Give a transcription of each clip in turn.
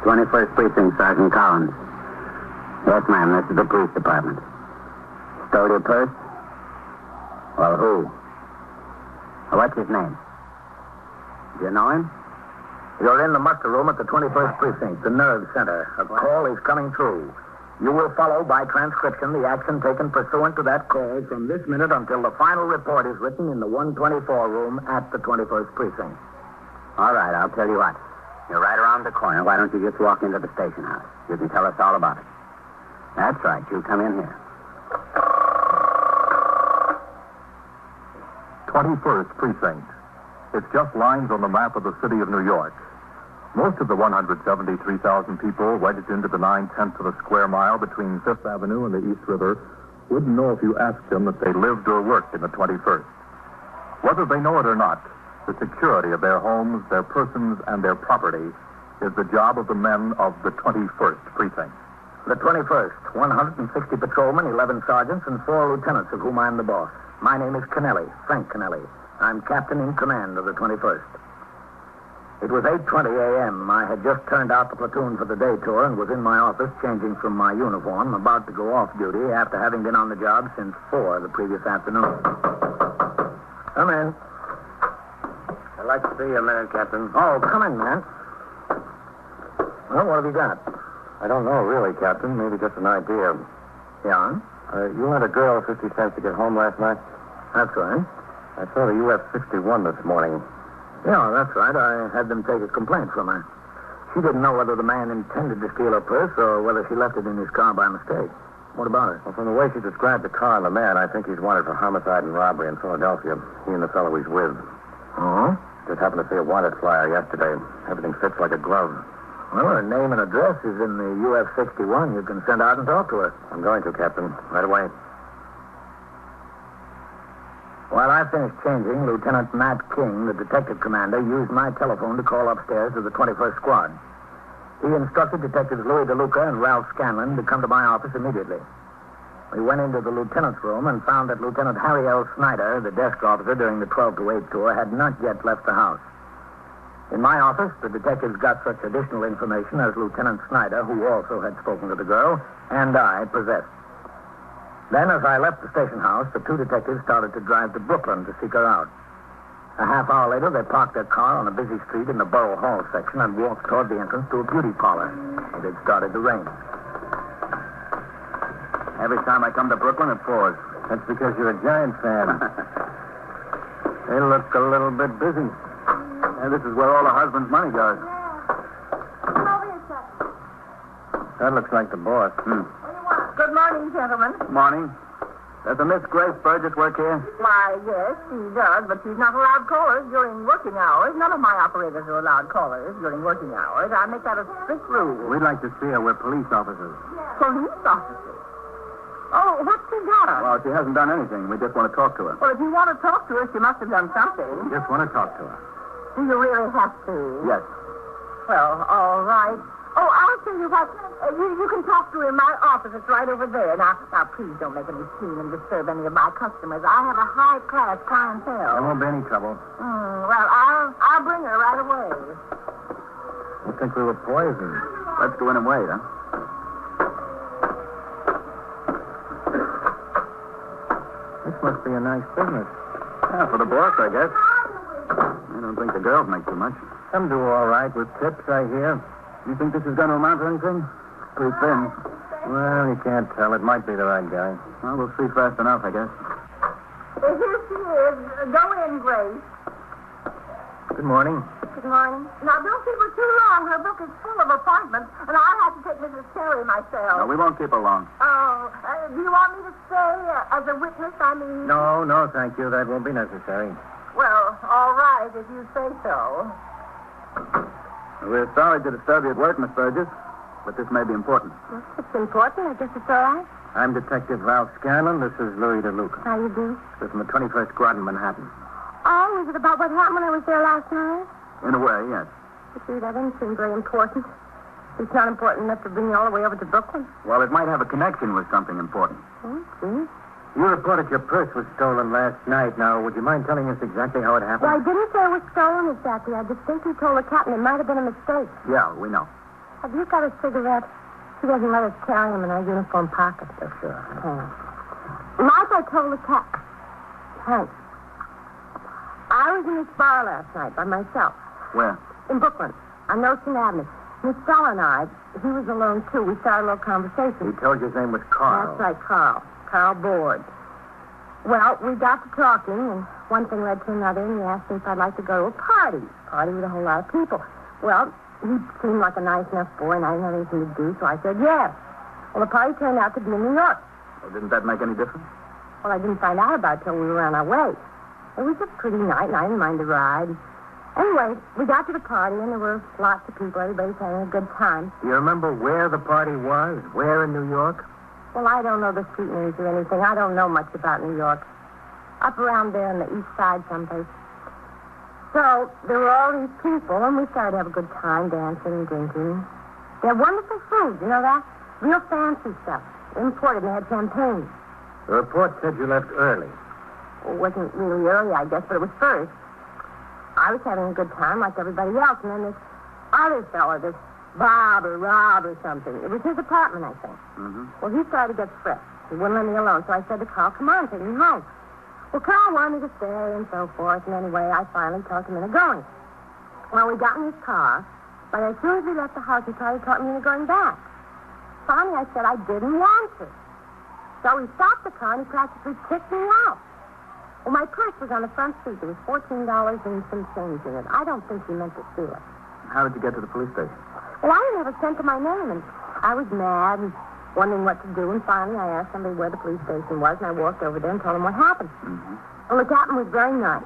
21st Precinct, Sergeant Collins. Yes, ma'am, this is the police department. Stole your purse? Well, who? What's his name? Do you know him? You're in the muster room at the 21st Precinct, the nerve center. A call is coming through. You will follow by transcription the action taken pursuant to that call from this minute until the final report is written in the 124 room at the 21st Precinct. All right, I'll tell you what. You're right around the corner. Why don't you just walk into the station house? You can tell us all about it. That's right. You come in here. 21st Precinct. It's just lines on the map of the city of New York. Most of the 173,000 people wedged into the 9/10 of a square mile between Fifth Avenue and the East River wouldn't know if you asked them if they lived or worked in the 21st. Whether they know it or not, the security of their homes, their persons, and their property is the job of the men of the 21st Precinct. The 21st, 160 patrolmen, 11 sergeants, and 4 lieutenants, of whom I'm the boss. My name is Kennelly, Frank Kennelly. I'm captain in command of the 21st. It was 8:20 a.m. I had just turned out the platoon for the day tour and was in my office changing from my uniform, about to go off duty after having been on the job since 4 the previous afternoon. Come in. I'd like to see you a minute, Captain. Oh, come in, man. Well, what have you got? I don't know, really, Captain. Maybe just an idea. Yeah? You lent a girl 50 cents to get home last night? That's right. I saw the UF-61 this morning. Yeah, that's right. I had them take a complaint from her. She didn't know whether the man intended to steal her purse or whether she left it in his car by mistake. What about it? Well, from the way she described the car and the man, I think he's wanted for homicide and robbery in Philadelphia. He and the fellow he's with. Oh? Just happened to see a wanted flyer yesterday. Everything fits like a glove. Well, her name and address is in the UF-61. You can send out and talk to her. I'm going to, Captain. Right away. While I finished changing, Lieutenant Matt King, the detective commander, used my telephone to call upstairs to the 21st Squad. He instructed Detectives Louis DeLuca and Ralph Scanlon to come to my office immediately. We went into the lieutenant's room and found that Lieutenant Harry L. Snyder, the desk officer during the 12 to 8 tour, had not yet left the house. In my office, the detectives got such additional information as Lieutenant Snyder, who also had spoken to the girl, and I possessed. Then, as I left the station house, the 2 detectives started to drive to Brooklyn to seek her out. A half hour later, they parked their car on a busy street in the Borough Hall section and walked toward the entrance to a beauty parlor. It had started to rain. Every time I come to Brooklyn, it pours. That's because you're a Giant fan. They look a little bit busy. And this is where all the husband's money goes. Come over here, Chuck. That looks like the boss. What do you want? Good morning, gentlemen. Morning. Does a Miss Grace Burgess work here? Why, yes, she does, but she's not allowed callers during working hours. None of my operators are allowed callers during working hours. I make that a strict rule. We'd like to see her. We're police officers. Police officers. Oh, what's she done? Well, she hasn't done anything. We just want to talk to her. Well, if you want to talk to her, she must have done something. We just want to talk to her. Do you really have to? Yes. Well, all right. Oh, I'll tell you what. You can talk to her in my office. It's right over there. Now, please don't make any scene and disturb any of my customers. I have a high-class clientele. There won't be any trouble. Well, I'll bring her right away. You think we were poisoned? Let's go in and wait, huh? This must be a nice business. Yeah, for the boss, I guess. I don't think the girls make too much. Some do all right with tips, I hear. You think this is going to amount to anything? Pretty thin. Well, you can't tell. It might be the right guy. Well, we'll see fast enough, I guess. Here she is. Go in, Grace. Good morning. Good morning. Now, don't keep her too long. Her book is full of appointments, and I'll have to take Mrs. Terry myself. No, we won't keep her long. Oh, do you want me to stay as a witness, I mean? No, thank you. That won't be necessary. Well, all right, if you say so. We're sorry to disturb you at work, Miss Burgess, but this may be important. Well, it's important. I guess it's all right. I'm Detective Ralph Scanlon. This is Louis DeLuca. How you do? We're from the 21st Squad in Manhattan. Oh, is it about what happened when I was there last night? In a way, yes. You see, that didn't seem very important. It's not important enough to bring you all the way over to Brooklyn. Well, it might have a connection with something important. Oh, gee. You reported your purse was stolen last night. Now, would you mind telling us exactly how it happened? Well, I didn't say it was stolen exactly. I distinctly told the captain it might have been a mistake. Yeah, we know. Have you got a cigarette? She doesn't let us carry them in our uniform pockets. Yes, sir. Like I told the cat. Hank, I was in this bar last night by myself. Where? In Brooklyn, on Ocean Avenue. Miss Stella and I, he was alone, too. We started a little conversation. He told you his name was Carl. That's right, Carl. Carl Board. Well, we got to talking, and one thing led to another, and he asked me if I'd like to go to a party with a whole lot of people. Well, he seemed like a nice enough boy, and I didn't have anything to do, so I said yes. Well, the party turned out to be in New York. Well, didn't that make any difference? Well, I didn't find out about it till we were on our way. It was a pretty night, and I didn't mind the ride. Anyway, we got to the party, and there were lots of people. Everybody's having a good time. Do you remember where the party was? Where in New York? Well, I don't know the street names or anything. I don't know much about New York. Up around there on the east side someplace. So, there were all these people, and we started to have a good time dancing and drinking. They had wonderful food, you know that? Real fancy stuff. Imported, and they had champagne. The report said you left early. Well, it wasn't really early, I guess, but it was first. I was having a good time like everybody else, and then this other fella, this Rob or something. It was his apartment, I think. Mm-hmm. Well, he started to get frisked. He wouldn't let me alone, so I said to Carl, come on, take me home. Well, Carl wanted me to stay and so forth, and anyway, I finally talked him into going. Well, we got in his car, but as soon as we left the house, he tried to talk me into going back. Finally, I said I didn't want to. So he stopped the car, and he practically kicked me out. Well, my purse was on the front seat. There was $14 and some change in it. I don't think he meant to steal it. How did you get to the police station? Well, I didn't have a cent to my name, and I was mad and wondering what to do, and finally I asked somebody where the police station was, and I walked over there and told him what happened. Mm-hmm. Well, the captain was very nice.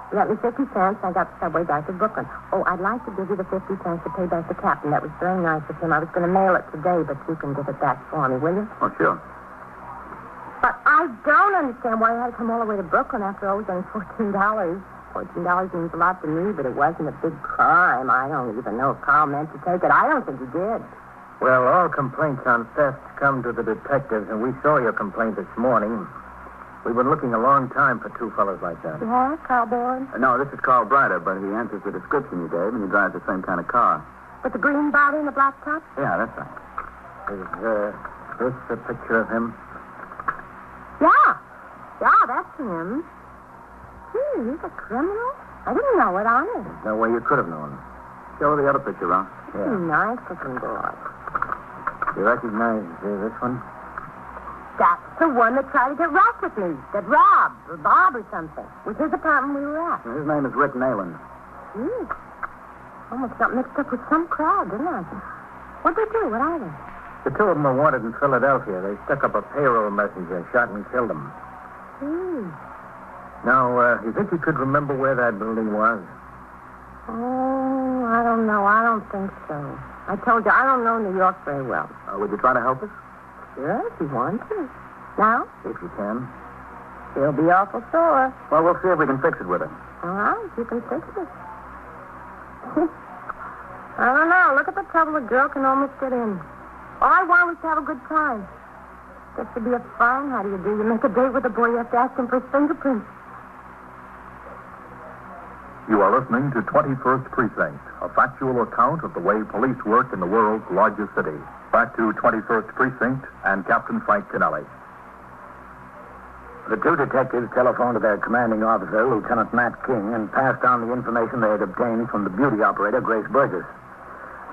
He let me 50 cents, and I got the subway back to Brooklyn. Oh, I'd like to give you the 50 cents to pay back the captain. That was very nice of him. I was going to mail it today, but you can give it back for me, will you? Oh, sure. But I don't understand why I had to come all the way to Brooklyn after all it was only $14. $14 means a lot to me, but it wasn't a big crime. I don't even know if Carl meant to take it. I don't think he did. Well, all complaints on theft come to the detectives, and we saw your complaint this morning. We've been looking a long time for two fellows like that. Yeah, Carl Board? No, this is Carl Brighter, but he answers the description you gave, and he drives the same kind of car. With the green body and the black top? Yeah, that's right. Is this a picture of him? Yeah, that's him. Gee, he's a criminal? I didn't know it, honest. No way you could have known. Show the other picture, Ralph. Yeah. Nice looking boy. You recognize this one? That's the one that tried to get rough with me. That robbed, or Bob or something. With his apartment we were at. His name is Rick Nayland. Gee. Almost got mixed up with some crowd, didn't I? What'd they do? What are they? The two of them are wanted in Philadelphia. They stuck up a payroll messenger, shot and killed him. Gee. Now, you think you could remember where that building was? Oh, I don't know. I don't think so. I told you, I don't know New York very well. Would you try to help us? Sure, if you want to. Now? If you can. She'll be awful sore. Well, we'll see if we can fix it with her. All right, you can fix it. I don't know. Look at the trouble a girl can almost get in. All I want was to have a good time. Gets to be a fine. How do you do? You make a date with a boy, you have to ask him for his fingerprints. You are listening to 21st Precinct, a factual account of the way police work in the world's largest city. Back to 21st Precinct and Captain Frank Kennelly. The two detectives telephoned to their commanding officer, Lieutenant Matt King, and passed on the information they had obtained from the beauty operator, Grace Burgess.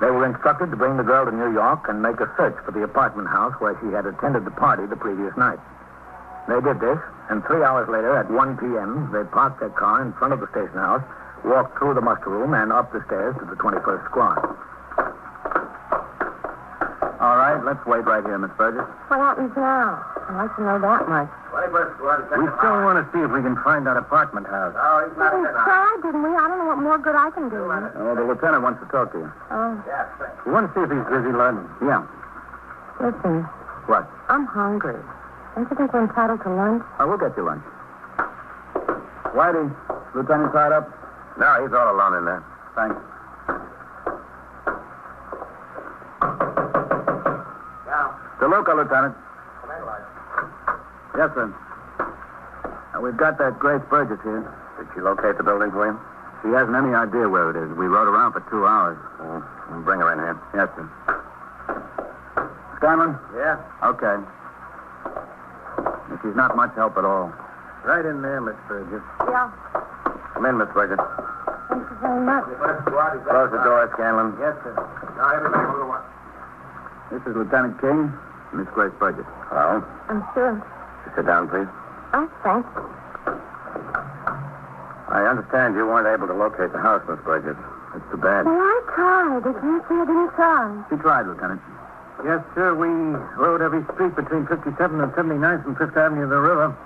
They were instructed to bring the girl to New York and make a search for the apartment house where she had attended the party the previous night. They did this, and 3 hours later, at 1 p.m., they parked their car in front of the station house, walked through the muster room, and up the stairs to the 21st squad. All right, let's wait right here, Miss Burgess. What happens now? I'd like to know that much. 21st squad. We still want to see if we can find that apartment house. Well, we tried, didn't we? I don't know what more good I can do. Oh, the lieutenant wants to talk to you. Oh, We want to see if he's busy learning. Yeah. listen, What? I'm hungry. Don't you think we're entitled to lunch? Oh, we'll get you lunch. Whitey, Lieutenant tied up? No, he's all alone in there. Thanks. DeLuca, Lieutenant. Yes, sir. We've got that Grace Burgess here. Did she locate the building for you? She hasn't any idea where it is. We rode around for 2 hours. Bring her in here. Yes, sir. Scanlon? Yeah? Okay. She's not much help at all. Right in there, Miss Burgess. Yeah. Come in, Miss Burgess. Thank you very much. Close the door, Scanlon. Yes, sir. Now, everybody move along. This is Lieutenant King, Miss Grace Burgess. Hello. I'm sure. Sit down, please. Oh, thanks. I understand you weren't able to locate the house, Miss Burgess. It's too bad. Well, I tried. I can't say I didn't try. She tried, Lieutenant. Yes, sir. We rode every street between 57th and 79th and 5th Avenue of the River.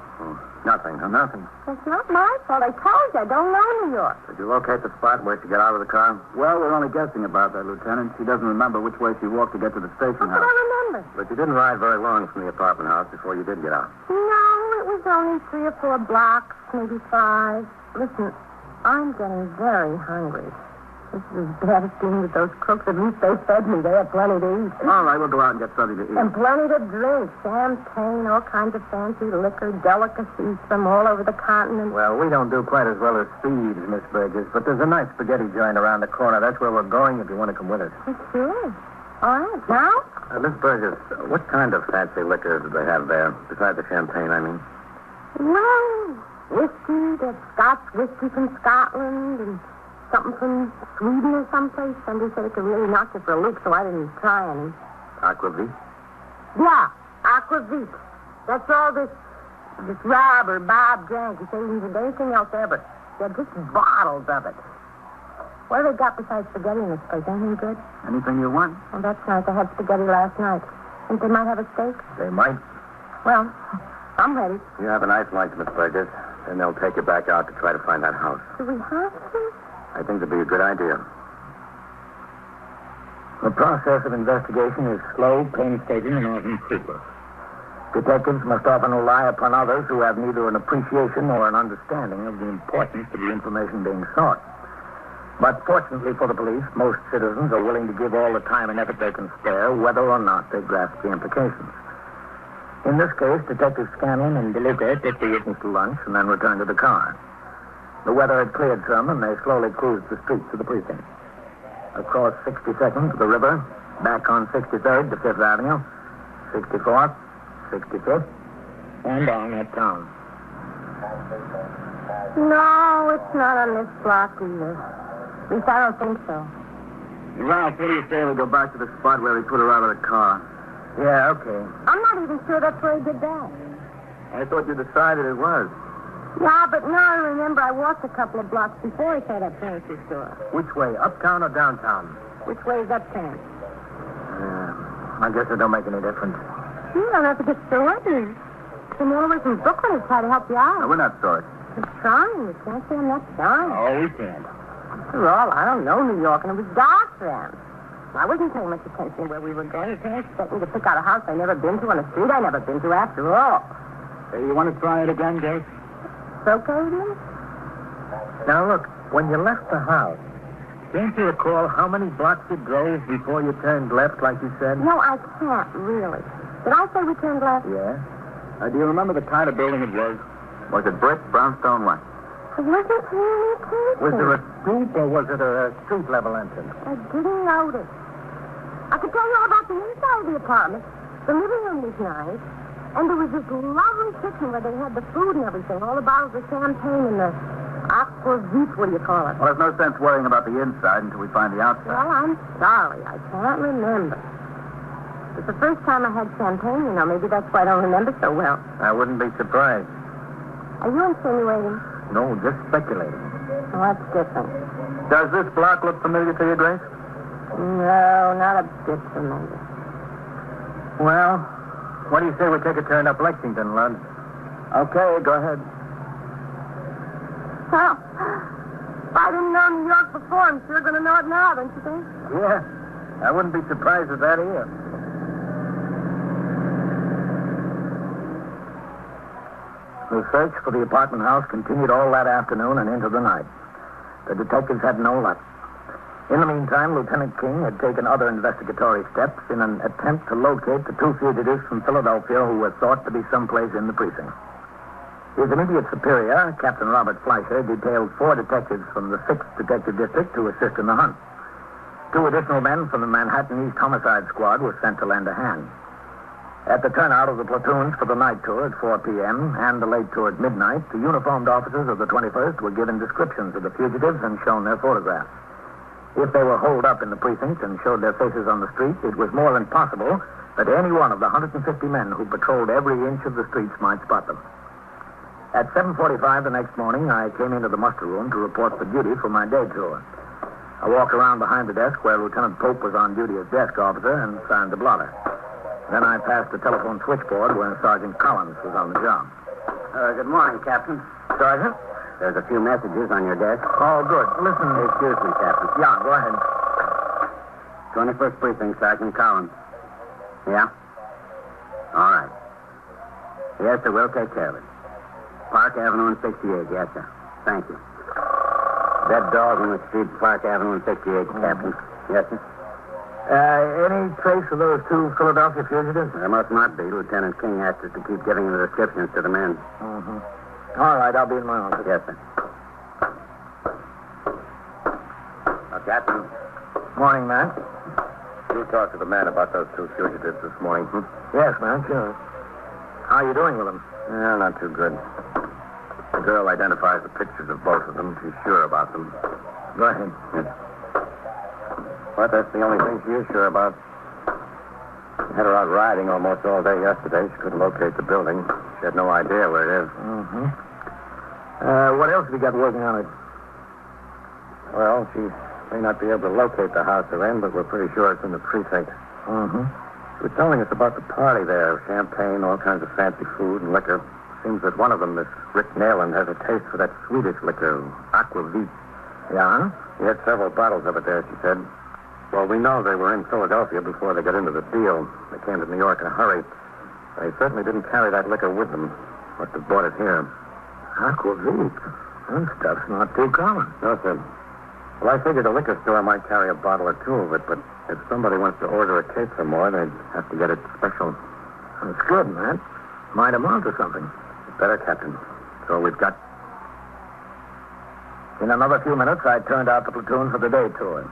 Nothing, huh? Nothing. It's not my fault. I told you I don't know New York. Did you locate the spot where she got out of the car? Well, we're only guessing about that, Lieutenant. She doesn't remember which way she walked to get to the station That's house. what I remember. But you didn't ride very long from the apartment house before you did get out. No, it was only 3 or 4 blocks, maybe 5. Listen, I'm getting very hungry. This is as bad as being with those crooks. At least they fed me. They had plenty to eat. All right, we'll go out and get something to eat. And plenty to drink. Champagne, all kinds of fancy liquor, delicacies from all over the continent. Well, we don't do quite as well as thieves, Miss Burgess, but there's a nice spaghetti joint around the corner. That's where we're going if you want to come with us. Sure. All right, now? Miss Burgess, what kind of fancy liquor do they have there? Besides the champagne, I mean. Well, whiskey. There's Scotch whiskey from Scotland and something from Sweden or someplace. Somebody said it could really knock you for a loop, so I didn't try any. Aquavit? Yeah, aquavit. That's all this Rob or Bob drank. He said he didn't drink anything else ever. They're just bottles of it. What have they got besides spaghetti in this place? Anything good? Anything you want? Oh, that's nice. I had spaghetti last night. Think they might have a steak? They might. Well, I'm ready. You have a nice lunch, Miss Burgess, and they'll take you back out to try to find that house. Do we have to? I think that'd be a good idea. The process of investigation is slow, painstaking, and often fruitless. Detectives must often rely upon others who have neither an appreciation nor an understanding of the importance of the information being sought. But fortunately for the police, most citizens are willing to give all the time and effort they can spare, whether or not they grasp the implications. In this case, Detectives Scanlon and DeLuca took the witness to lunch and then returned to the car. The weather had cleared some, and they slowly cruised the streets of the precinct. Across 62nd to the river, back on 63rd to 5th Avenue, 64th, 65th, and on at town. No, it's not on this block either. At least I don't think so. Ralph, what do you say we go back to the spot where he put her out of the car? Yeah, okay. I'm not even sure that's where he did that. I thought you decided it was. Yeah, but now I remember I walked a couple of blocks before I saw that fancy store. Which way, uptown or downtown? Which way is uptown? I guess it don't make any difference. You don't have to get sorted. Come all the way from Brooklyn to try to help you No, out. we're not sorry. I'm trying. You can't say I'm not trying. Oh, we can't. After all, I don't know New York, and it was dark then. I wasn't paying much attention where we were going. You can't expect me to pick out a house I've never been to on a street I've never been to after all. Hey, you want to try it again, Grace? It's okay with you? Now, look, when you left the house, can't you recall how many blocks you drove before you turned left, like you said? No, I can't, really. Did I say we turned left? Yeah. Do you remember the kind of building it was? Was it brick, brownstone, what? I wasn't paying any attention. Was there a stoop or was it a street-level entrance? I didn't notice. I could tell you all about the inside of the apartment. The living room was nice. And there was this lovely kitchen where they had the food and everything. All the bottles of champagne and the aquavit, what do you call it? Well, there's no sense worrying about the inside until we find the outside. Well, I'm sorry. I can't remember. It's the first time I had champagne, you know. Maybe that's why I don't remember so well. I wouldn't be surprised. Are you insinuating? No, just speculating. Oh, that's different. Does this block look familiar to you, Grace? No, not a bit familiar. Well, what do you say we take a turn up Lexington, Lund? Okay, go ahead. Well, if I didn't know New York before, I'm sure going to know it now, don't you think? Yeah. I wouldn't be surprised at that either. The search for the apartment house continued all that afternoon and into the night. The detectives had no luck. In the meantime, Lieutenant King had taken other investigatory steps in an attempt to locate the 2 fugitives from Philadelphia who were thought to be someplace in the precinct. His immediate superior, Captain Robert Fleischer, detailed 4 detectives from the 6th Detective District to assist in the hunt. 2 additional men from the Manhattan East Homicide Squad were sent to lend a hand. At the turnout of the platoons for the night tour at 4 p.m. and the late tour at midnight, the uniformed officers of the 21st were given descriptions of the fugitives and shown their photographs. If they were holed up in the precinct and showed their faces on the street, it was more than possible that any one of the 150 men who patrolled every inch of the streets might spot them. At 7:45 the next morning, I came into the muster room to report for duty for my day tour. I walked around behind the desk where Lieutenant Pope was on duty as desk officer and signed the blotter. Then I passed the telephone switchboard where Sergeant Collins was on the job. Good morning, Captain. Sergeant? There's a few messages on your desk. Oh, good. Listen. Excuse me, Captain. Yeah, go ahead. 21st Precinct, Sergeant Collins. Yeah? All right. Yes, sir, we'll take care of it. Park Avenue and 68, yes, sir. Thank you. Dead dog in the street, Park Avenue and 68, Captain. Yes, sir. Any trace of those 2 Philadelphia fugitives? There must not be. Lieutenant King asked us to keep giving him the descriptions to the men. Mm-hmm. All right, I'll be in my office. Yes, sir. Captain. Morning, man. You talked to the man about those 2 fugitives this morning, Yes, man, sure. How are you doing with them? Yeah, not too good. The girl identifies the pictures of both of them. She's sure about them. Go ahead. Yes. But that's the only thing she is sure about. She had her out riding almost all day yesterday. She couldn't locate the building. She had no idea where it is. Mm-hmm. What else have you got working on it? Well, she may not be able to locate the house they're in, but we're pretty sure it's in the precinct. Mm-hmm. She was telling us about the party there. Champagne, all kinds of fancy food and liquor. Seems that one of them, this Rick Nayland, has a taste for that Swedish liquor, aquavit. Yeah? He had several bottles of it there, she said. Well, we know they were in Philadelphia before they got into the deal. They came to New York in a hurry. They certainly didn't carry that liquor with them. Must have bought it here. Aquavit? That stuff's not too common. No, sir. Well, I figured a liquor store might carry a bottle or 2 of it, but if somebody wants to order a case or more, they'd have to get it special. That's good, man. Might amount to something. Better, Captain. So we've got... In another few minutes, I turned out the platoon for the day tour.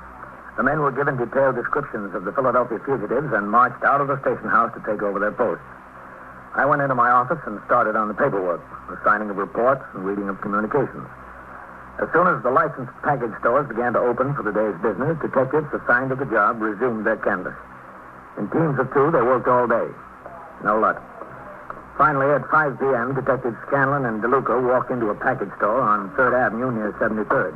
The men were given detailed descriptions of the Philadelphia fugitives and marched out of the station house to take over their posts. I went into my office and started on the paperwork, the signing of reports and reading of communications. As soon as the licensed package stores began to open for the day's business, detectives assigned to the job resumed their canvass. In teams of 2, they worked all day. No luck. Finally, at 5 p.m., Detectives Scanlon and DeLuca walked into a package store on 3rd Avenue near 73rd.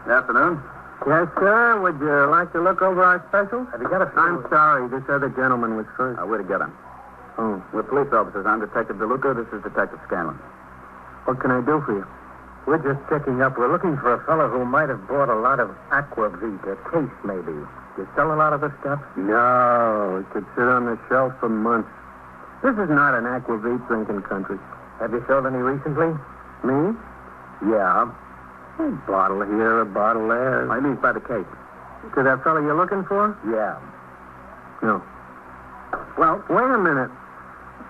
Good afternoon. Yes, sir. Would you like to look over our specials? Have you got a few... I'm sorry. This other gentleman was first. Where to get him? Oh. We're police officers. I'm Detective DeLuca. This is Detective Scanlon. What can I do for you? We're just checking up. We're looking for a fellow who might have bought a lot of aquavit, a case maybe. You sell a lot of the stuff? No. It could sit on the shelf for months. This is not an aquavit drinking country. Have you sold any recently? Me? Yeah. A bottle here, a bottle there. I mean by the case. To that fellow you're looking for? Yeah. No. Well, wait a minute.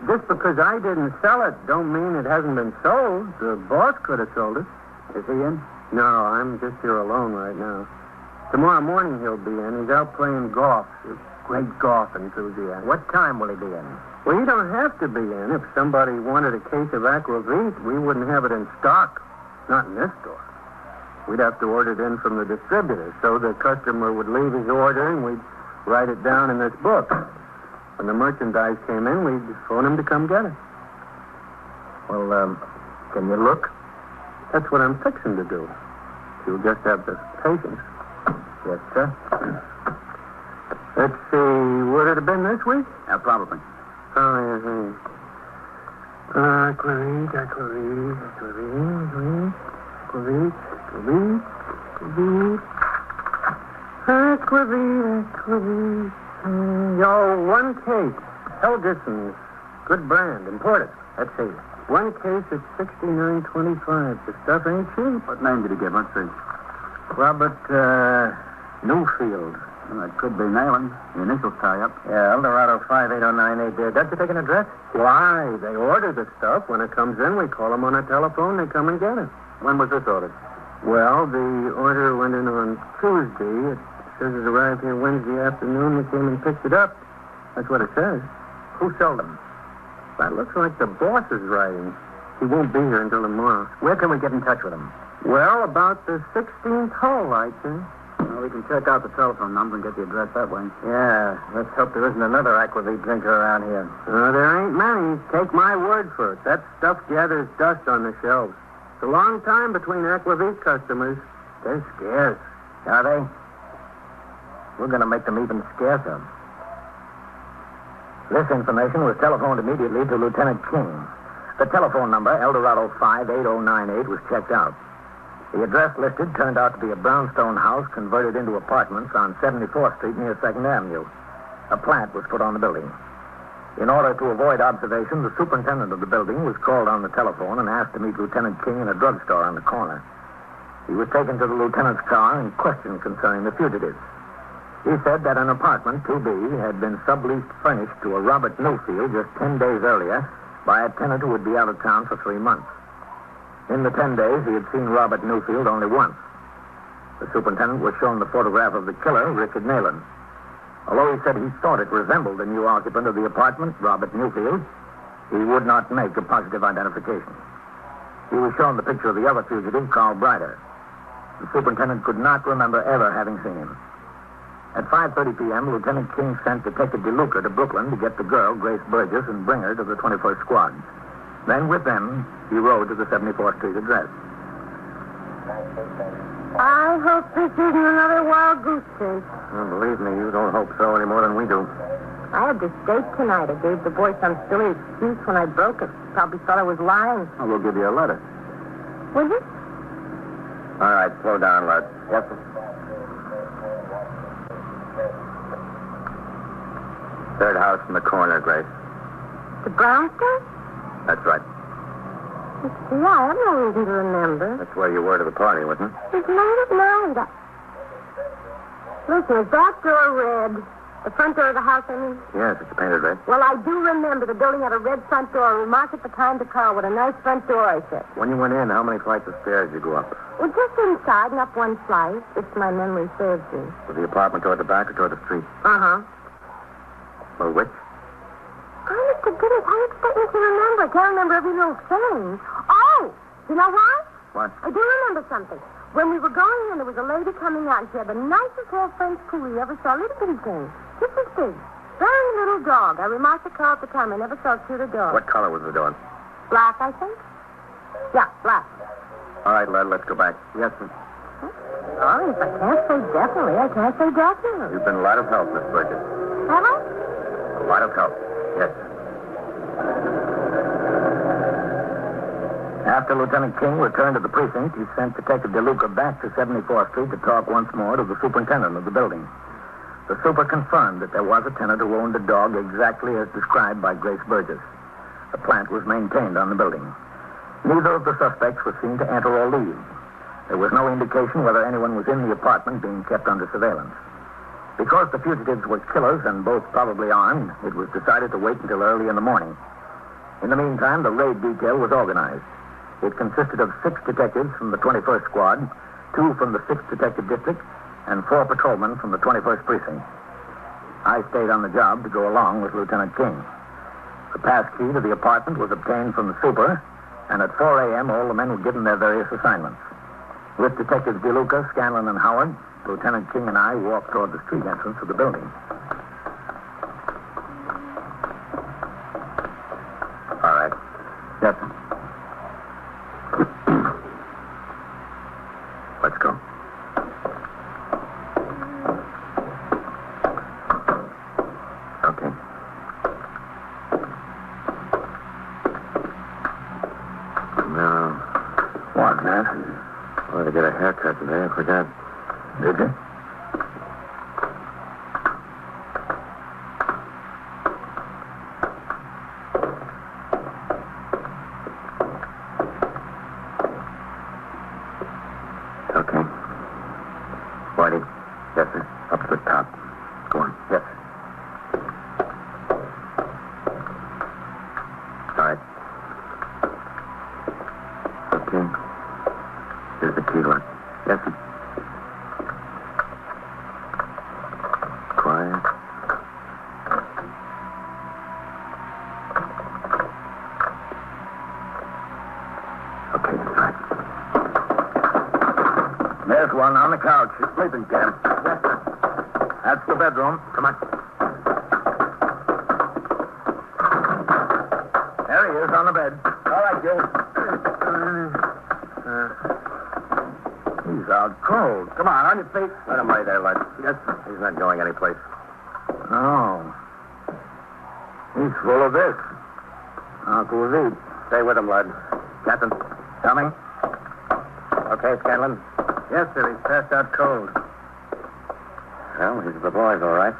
Just because I didn't sell it don't mean it hasn't been sold. The boss could have sold it. Is he in? No, I'm just here alone right now. Tomorrow morning he'll be in. He's out playing golf. He's a great golf enthusiast. What time will he be in? Well, you don't have to be in. If somebody wanted a case of aquavit, we wouldn't have it in stock. Not in this store. We'd have to order it in from the distributor, so the customer would leave his order and we'd write it down in this book. When the merchandise came in, we'd phone him to come get it. Well, can you look? That's what I'm fixing to do. You'll just have the patience. Yes, sir. Let's see. Would it have been this week? Yeah, probably. Oh, yes. Aquavit. Yo, 1 case. Helgerson's. Good brand. Imported. Let's see. 1 case at $69.25. The stuff ain't cheap. What name did he give? Let's see. Robert, Newfield. Well, it could be Nayland. The initials tie up. Yeah, Eldorado 58098 there. Don't you take an address? Why? They order the stuff. When it comes in, we call them on a telephone. They come and get it. When was this ordered? Well, the order went in on Tuesday. It says it arrived here Wednesday afternoon. They came and picked it up. That's what it says. Who sold them? That looks like the boss is writing. He won't be here until tomorrow. Where can we get in touch with him? Well, about the 16th hole, I think. Well, we can check out the telephone number and get the address that way. Yeah, let's hope there isn't another aquavit drinker around here. There ain't many. Take my word for it. That stuff gathers dust on the shelves. It's a long time between aquavit customers. They're scarce. Are they? We're going to make them even scarcer. This information was telephoned immediately to Lieutenant King. The telephone number, Eldorado 58098, was checked out. The address listed turned out to be a brownstone house converted into apartments on 74th Street near 2nd Avenue. A plant was put on the building. In order to avoid observation, the superintendent of the building was called on the telephone and asked to meet Lieutenant King in a drugstore on the corner. He was taken to the lieutenant's car and questioned concerning the fugitives. He said that an apartment, 2B, had been subleased furnished to a Robert Newfield just 10 days earlier by a tenant who would be out of town for 3 months. In the 10 days, he had seen Robert Newfield only once. The superintendent was shown the photograph of the killer, Richard Nayland. Although he said he thought it resembled the new occupant of the apartment, Robert Newfield, he would not make a positive identification. He was shown the picture of the other fugitive, Carl Brider. The superintendent could not remember ever having seen him. At 5:30 p.m., Lieutenant King sent Detective DeLuca to Brooklyn to get the girl, Grace Burgess, and bring her to the 21st Squad. Then, with them, he rode to the 74th Street address. I hope this isn't another wild goose chase. Well, believe me, you don't hope so any more than we do. I had this date tonight. I gave the boy some silly excuse when I broke it. Probably thought I was lying. Well, we'll give you a letter. Will you? All right, slow down, Les. Yes, sir. Third house from the corner, Grace. The brownstone? That's right. Yeah, I have no reason to remember. That's where you were to the party, wasn't it? It's late at night. Listen, is that door red? The front door of the house, I mean? Yes, it's painted red. Well, I do remember the building had a red front door. Remark at the time to call. What a nice front door, I said. When you went in, how many flights of stairs did you go up? Well, just inside and up one flight, if my memory serves me. Was the apartment toward the back or toward the street? Uh-huh. Well, which? Honest to goodness, I expect you to remember. I can't remember every little thing. Oh! You know what? What? I do remember something. When we were going in, there was a lady coming out, and she had the nicest hair French poo you ever saw. A little bitty thing. Just as big. Very little dog. I remarked to Carl at the time. I never saw a cuter dog. What color was the dog? Black, I think? Yeah, black. All right, Led, let's go back. Yes, sir. Oh, if I can't say definitely, I can't say definitely. You've been a lot of help, Miss Burgess. Have I? A lot of help. Yes. After Lieutenant King returned to the precinct, he sent Detective DeLuca back to 74th Street to talk once more to the superintendent of the building. The super confirmed that there was a tenant who owned a dog exactly as described by Grace Burgess. The plant was maintained on the building. Neither of the suspects was seen to enter or leave. There was no indication whether anyone was in the apartment being kept under surveillance. Because the fugitives were killers and both probably armed, it was decided to wait until early in the morning. In the meantime, the raid detail was organized. It consisted of 6 detectives from the 21st Squad, 2 from the 6th Detective District, and 4 patrolmen from the 21st Precinct. I stayed on the job to go along with Lieutenant King. The pass key to the apartment was obtained from the super, and at 4 a.m. all the men were given their various assignments. With Detectives DeLuca, Scanlon, and Howard, Lieutenant King and I walked toward the street entrance of the building. All right. Yes, sir. Let's go. Okay. Now, What, man? I wanted to get a haircut today. I forgot. Did you? Okay. Whitey. Yes, sir. Up to the top. Here's the key lock. Yes, sir. Quiet. Okay, inside. There's one on the couch. He's sleeping, Cam. Yes, sir. That's the bedroom. Come on. There he is on the bed. All right, Joe. He's out cold. Come on your feet. Let him lay there, Lud. Yes, sir. He's not going anyplace. No. He's full of this. Aquavit. Stay with him, Lud. Captain. Coming? Okay, Scanlon. Yes, sir. He's passed out cold. Well, he's the boys, all right.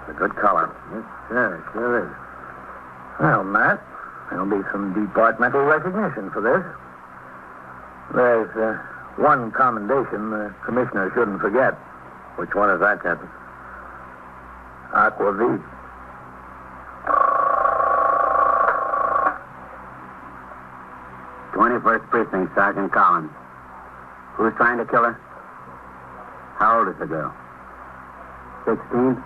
It's a good collar. Yes, sir. Sure is. Well, Matt, there'll be some departmental recognition for this. There's one commendation the commissioner shouldn't forget. Which one is that, Captain? Aquavit. "21st Precinct, Sergeant Collins. Who's trying to kill her? How old is the girl? 16?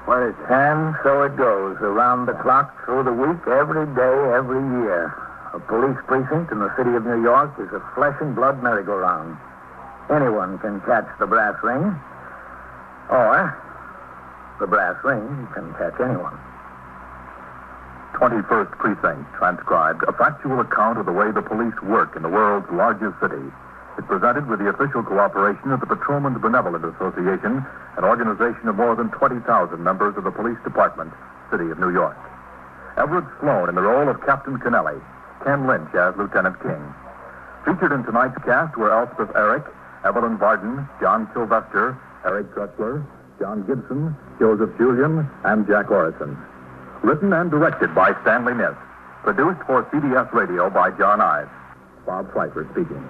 What is it? And so it goes, around the clock, through the week, every day, every year. A police precinct in the city of New York is a flesh and blood merry-go-round. Anyone can catch the brass ring, or the brass ring can catch anyone." 21st Precinct, transcribed, a factual account of the way the police work in the world's largest city. It's presented with the official cooperation of the Patrolmen's Benevolent Association, an organization of more than 20,000 members of the police department, City of New York. Everett Sloane in the role of Captain Kennelly, Ken Lynch as Lieutenant King. Featured in tonight's cast were Elspeth Eric, Evelyn Varden, John Sylvester, Eric Dressler, John Gibson, Joseph Julian, and Jack Orison. Written and directed by Stanley Niss. Produced for CBS Radio by John Ives. Bob Pfeiffer speaking.